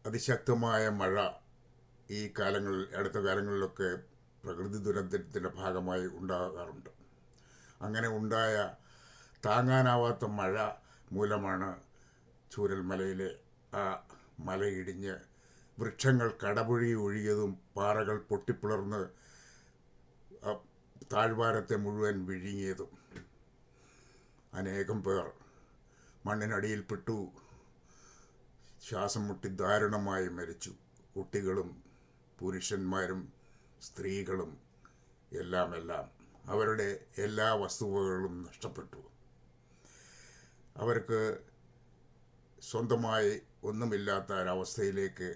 അതിശക്തമായ മഴ ഈ അടുത്ത കാലങ്ങളിലൊക്കെ പ്രകൃതി ദുരന്തത്തിൻ്റെ ഭാഗമായി ഉണ്ടാകാറുണ്ട്. അങ്ങനെ ഉണ്ടായ താങ്ങാനാവാത്ത മഴ മൂലമാണ് ചൂരൽമലയിലെ ആ മലയിടിഞ്ഞ് വൃക്ഷങ്ങൾ കടപുഴി ഒഴുകിയതും പാറകൾ പൊട്ടിപ്പിളർന്ന് താഴ്വാരത്തെ മുഴുവൻ വിഴുങ്ങിയതും. അനേകം പേർ മണ്ണിനടിയിൽപ്പെട്ടു ശ്വാസം മുട്ടി ദാരുണമായി മരിച്ചു. കുട്ടികളും പുരുഷന്മാരും സ്ത്രീകളും എല്ലാം അവരുടെ എല്ലാ വസ്തുവകകളും നഷ്ടപ്പെട്ടു. അവർക്ക് സ്വന്തമായി ഒന്നുമില്ലാത്ത ഒരവസ്ഥയിലേക്ക്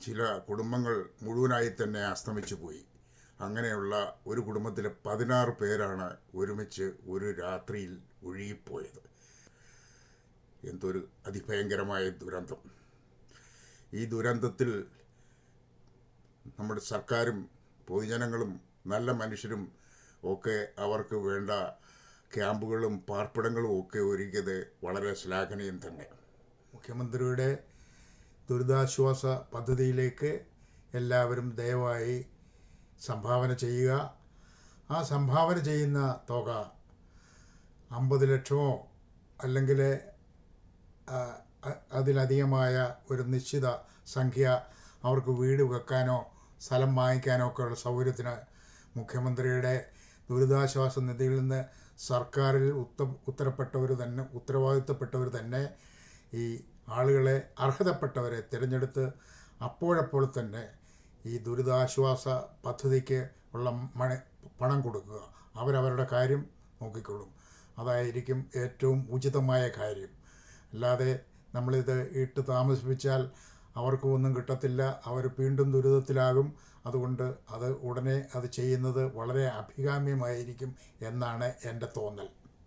ചില കുടുംബങ്ങൾ മുഴുവനായി തന്നെ അസ്തമിച്ചു പോയി. അങ്ങനെയുള്ള ഒരു കുടുംബത്തിലെ 16 പേരാണ് ഒരുമിച്ച് ഒരു രാത്രിയിൽ ഒഴുകിപ്പോയത്. എന്തൊരു അതിഭയങ്കരമായ ദുരന്തം! ഈ ദുരന്തത്തിൽ നമ്മുടെ സർക്കാരും പൊതുജനങ്ങളും നല്ല മനുഷ്യരും ഒക്കെ അവർക്ക് വേണ്ട ക്യാമ്പുകളും പാർപ്പിടങ്ങളും ഒക്കെ ഒരുക്കിയത് വളരെ ശ്ലാഘനീയം തന്നെ. മുഖ്യമന്ത്രിയുടെ ദുരിതാശ്വാസ പദ്ധതിയിലേക്ക് എല്ലാവരും ദയവായി സംഭാവന ചെയ്യുക. ആ സംഭാവന ചെയ്യുന്ന തുക 50 ലക്ഷമോ അല്ലെങ്കിൽ അതിലധികമായ ഒരു നിശ്ചിത സംഖ്യ അവർക്ക് വീട് വെക്കാനോ സ്ഥലം വാങ്ങിക്കാനോ ഒക്കെയുള്ള സൗകര്യത്തിന് മുഖ്യമന്ത്രിയുടെ ദുരിതാശ്വാസ നിധിയിൽ നിന്ന് സർക്കാരിൽ ഉത്തരവാദിത്തപ്പെട്ടവർ തന്നെ ഈ ആളുകളെ അർഹതപ്പെട്ടവരെ തിരഞ്ഞെടുത്ത് അപ്പോഴപ്പോൾ തന്നെ ഈ ദുരിതാശ്വാസ പദ്ധതിക്ക് ഉള്ള പണം കൊടുക്കുക. അവരവരുടെ കാര്യം നോക്കിക്കൊള്ളും. അതായിരിക്കും ഏറ്റവും ഉചിതമായ കാര്യം. അല്ലാതെ നമ്മളിത് ഇട്ട് താമസിപ്പിച്ചാൽ അവർക്ക് ഒന്നും കിട്ടത്തില്ല, അവർ വീണ്ടും ദുരിതത്തിലാകും. അതുകൊണ്ട് ഉടനെ അത് ചെയ്യുന്നത് വളരെ അഭികാമ്യമായിരിക്കും എന്നാണ് എൻ്റെ തോന്നൽ.